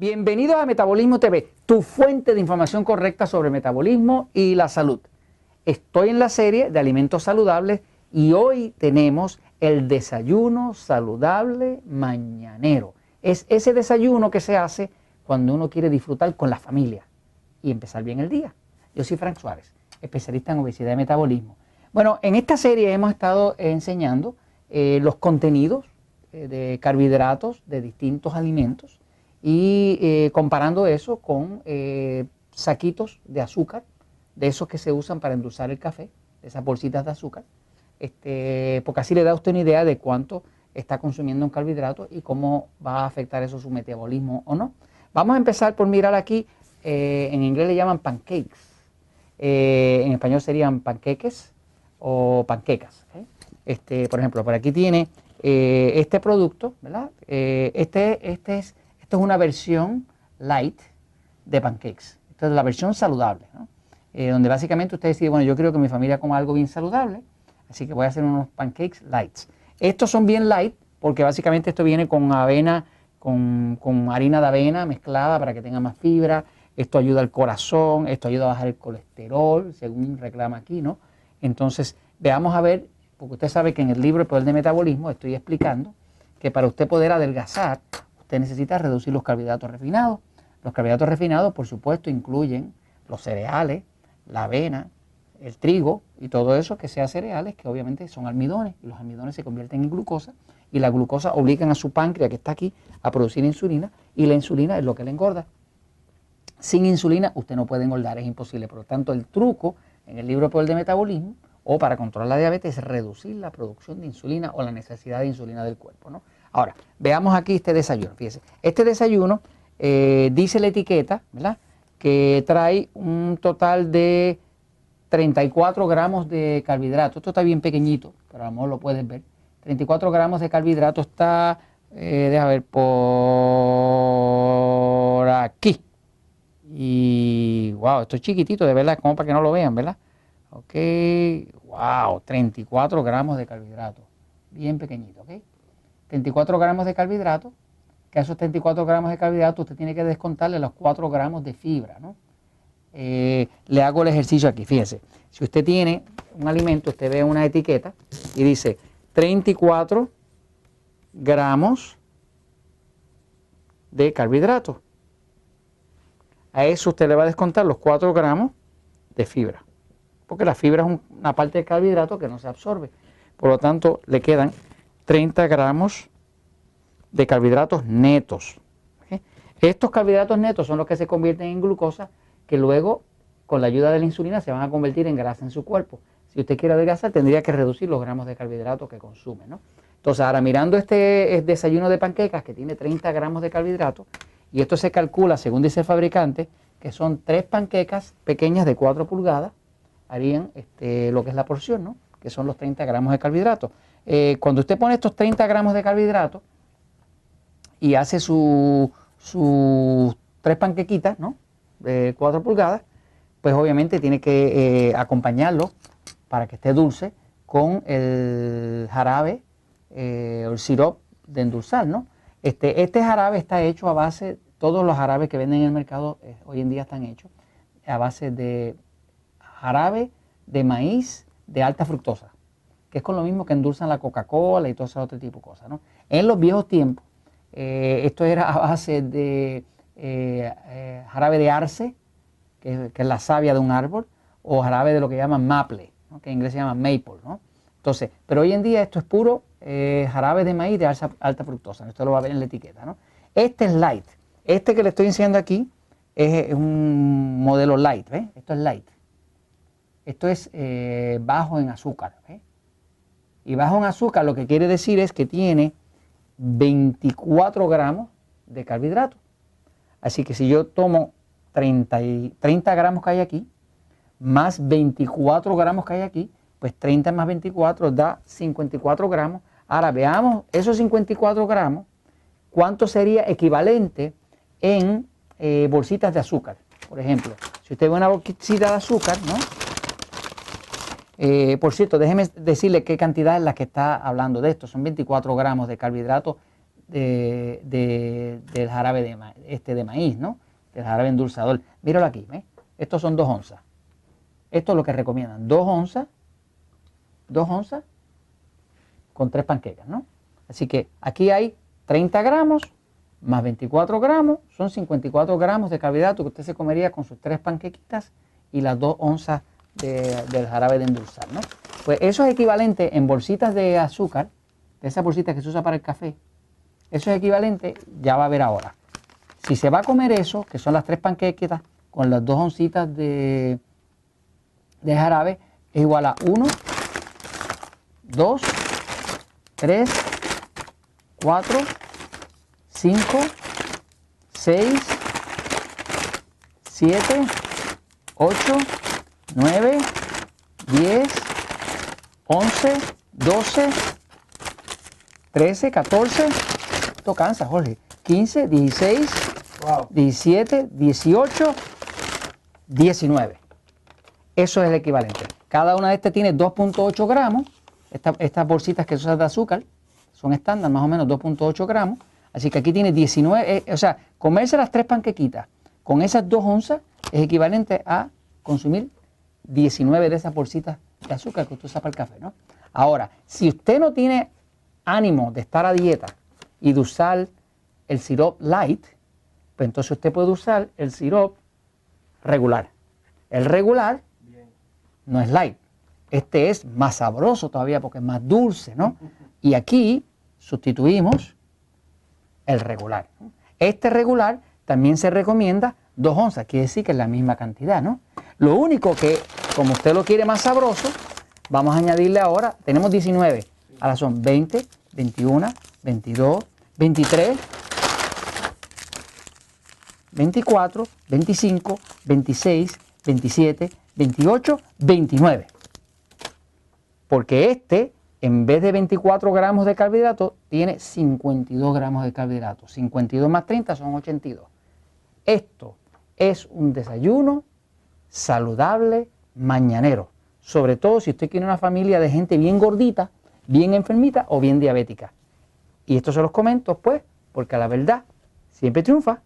Bienvenidos a Metabolismo TV, tu fuente de información correcta sobre metabolismo y la salud. Estoy en la serie de alimentos saludables y hoy tenemos el desayuno saludable mañanero. Es ese desayuno que se hace cuando uno quiere disfrutar con la familia y empezar bien el día. Yo soy Frank Suárez, especialista en obesidad y metabolismo. Bueno, en esta serie hemos estado enseñando los contenidos de carbohidratos de distintos alimentos y comparando eso con saquitos de azúcar, de esos que se usan para endulzar el café, de esas bolsitas de azúcar, porque así le da a usted una idea de cuánto está consumiendo en carbohidratos y cómo va a afectar eso su metabolismo o no. Vamos a empezar por mirar aquí, en inglés le llaman pancakes, en español serían panqueques o panquecas. Por ejemplo, por aquí tiene este producto, ¿verdad? Esto es una versión light de pancakes. Esta es la versión saludable, ¿no? Donde básicamente usted decide, bueno, yo quiero que mi familia coma algo bien saludable, así que voy a hacer unos pancakes lights. Estos son bien light porque básicamente esto viene con avena, con harina de avena mezclada para que tenga más fibra. Esto ayuda al corazón, esto ayuda a bajar el colesterol, según reclama aquí, ¿no? Entonces, veamos a ver, porque usted sabe que en el libro El Poder del Metabolismo estoy explicando que para usted poder adelgazar, usted necesita reducir los carbohidratos refinados. Los carbohidratos refinados, por supuesto, incluyen los cereales, la avena, el trigo y todo eso que sea cereales, que obviamente son almidones, y los almidones se convierten en glucosa, y la glucosa obligan a su páncreas, que está aquí, a producir insulina, y la insulina es lo que le engorda. Sin insulina usted no puede engordar, es imposible. Por lo tanto, el truco en el libro El Poder del Metabolismo, o para controlar la diabetes, es reducir la producción de insulina o la necesidad de insulina del cuerpo, ¿no? Ahora, veamos aquí este desayuno. Fíjese, este desayuno dice la etiqueta, ¿verdad?, que trae un total de 34 gramos de carbohidratos. Esto está bien pequeñito, pero a lo mejor lo puedes ver. 34 gramos de carbohidratos está, déjame ver, por aquí. Y, wow, esto es chiquitito, de verdad, como para que no lo vean, ¿verdad? Ok, wow, 34 gramos de carbohidratos. Bien pequeñito, ¿ok? 34 gramos de carbohidratos, que a esos 34 gramos de carbohidratos usted tiene que descontarle los 4 gramos de fibra, ¿no? Le hago el ejercicio aquí, fíjese. Si usted tiene un alimento, usted ve una etiqueta y dice 34 gramos de carbohidratos. A eso usted le va a descontar los 4 gramos de fibra, porque la fibra es una parte del carbohidrato que no se absorbe. Por lo tanto, le quedan 30 gramos de carbohidratos netos. ¿Okay? Estos carbohidratos netos son los que se convierten en glucosa, que luego, con la ayuda de la insulina, se van a convertir en grasa en su cuerpo. Si usted quiere adelgazar, tendría que reducir los gramos de carbohidratos que consume, ¿no? Entonces, ahora mirando este desayuno de panquecas que tiene 30 gramos de carbohidratos, y esto se calcula, según dice el fabricante, que son 3 panquecas pequeñas de 4 pulgadas, harían lo que es la porción, ¿no?, que son los 30 gramos de carbohidratos. Cuando usted pone estos 30 gramos de carbohidratos y hace sus 3 panquequitas, ¿no?, de 4 pulgadas, pues obviamente tiene que acompañarlo para que esté dulce con el jarabe o el sirope de endulzar, ¿no? Este jarabe está hecho a base, todos los jarabes que venden en el mercado hoy en día están hechos a base de jarabe de maíz de alta fructosa, que es con lo mismo que endulzan la Coca-Cola y todo ese otro tipo de cosas, ¿no? En los viejos tiempos, esto era a base de jarabe de arce, que es la savia de un árbol, o jarabe de lo que llaman maple, ¿no?, que en inglés se llama maple, ¿no? Entonces, pero hoy en día esto es puro jarabe de maíz de alta fructosa. Esto lo va a ver en la etiqueta, ¿no? Este es light. Este que le estoy enseñando aquí es un modelo light, ¿ves? Esto es light. Esto es bajo en azúcar, ¿ves? Y bajo en azúcar lo que quiere decir es que tiene 24 gramos de carbohidratos. Así que si yo tomo 30 gramos que hay aquí, más 24 gramos que hay aquí, pues 30 más 24 da 54 gramos. Ahora veamos esos 54 gramos, cuánto sería equivalente en bolsitas de azúcar. Por ejemplo, si usted ve una bolsita de azúcar, ¿no? Por cierto, déjeme decirle qué cantidad es la que está hablando de esto. Son 24 gramos de carbohidratos del jarabe de maíz, ¿no? Del jarabe endulzador. Míralo aquí, ¿ves? Estos son 2 onzas. Esto es lo que recomiendan, 2 onzas con 3 panquecas, ¿no? Así que aquí hay 30 gramos más 24 gramos, son 54 gramos de carbohidrato que usted se comería con sus 3 panquequitas y las 2 onzas del jarabe de endulzar, ¿no? Pues eso es equivalente en bolsitas de azúcar, de esas bolsitas que se usa para el café, eso es equivalente, ya va a ver ahora. Si se va a comer eso, que son las 3 panquequitas con las 2 oncitas de jarabe, es igual a 1, 2, 3, 4, 5, 6, 7, 8, 9, 10, 11, 12, 13, 14, esto cansa, Jorge, 15, 16, 17, 18, 19. Eso es el equivalente. Cada una de estas tiene 2.8 gramos. Estas bolsitas que se usan de azúcar son estándar, más o menos 2.8 gramos. Así que aquí tiene 19, o sea, comerse las 3 panquequitas con esas 2 onzas es equivalente a consumir 19 de esas bolsitas de azúcar que usted usa para el café, ¿no? Ahora, si usted no tiene ánimo de estar a dieta y de usar el sirope light, pues entonces usted puede usar el sirope regular. El regular no es light. Este es más sabroso todavía porque es más dulce, ¿no? Y aquí sustituimos el regular. Este regular también se recomienda 2 onzas, quiere decir que es la misma cantidad, ¿no? Lo único que, como usted lo quiere más sabroso, vamos a añadirle ahora, tenemos 19, ahora son 20, 21, 22, 23, 24, 25, 26, 27, 28, 29. Porque este, en vez de 24 gramos de carbohidratos, tiene 52 gramos de carbohidratos. 52 más 30 son 82. Esto es un desayuno saludable mañanero. Sobre todo si usted quiere una familia de gente bien gordita, bien enfermita o bien diabética. Y esto se los comento, pues, porque la verdad siempre triunfa.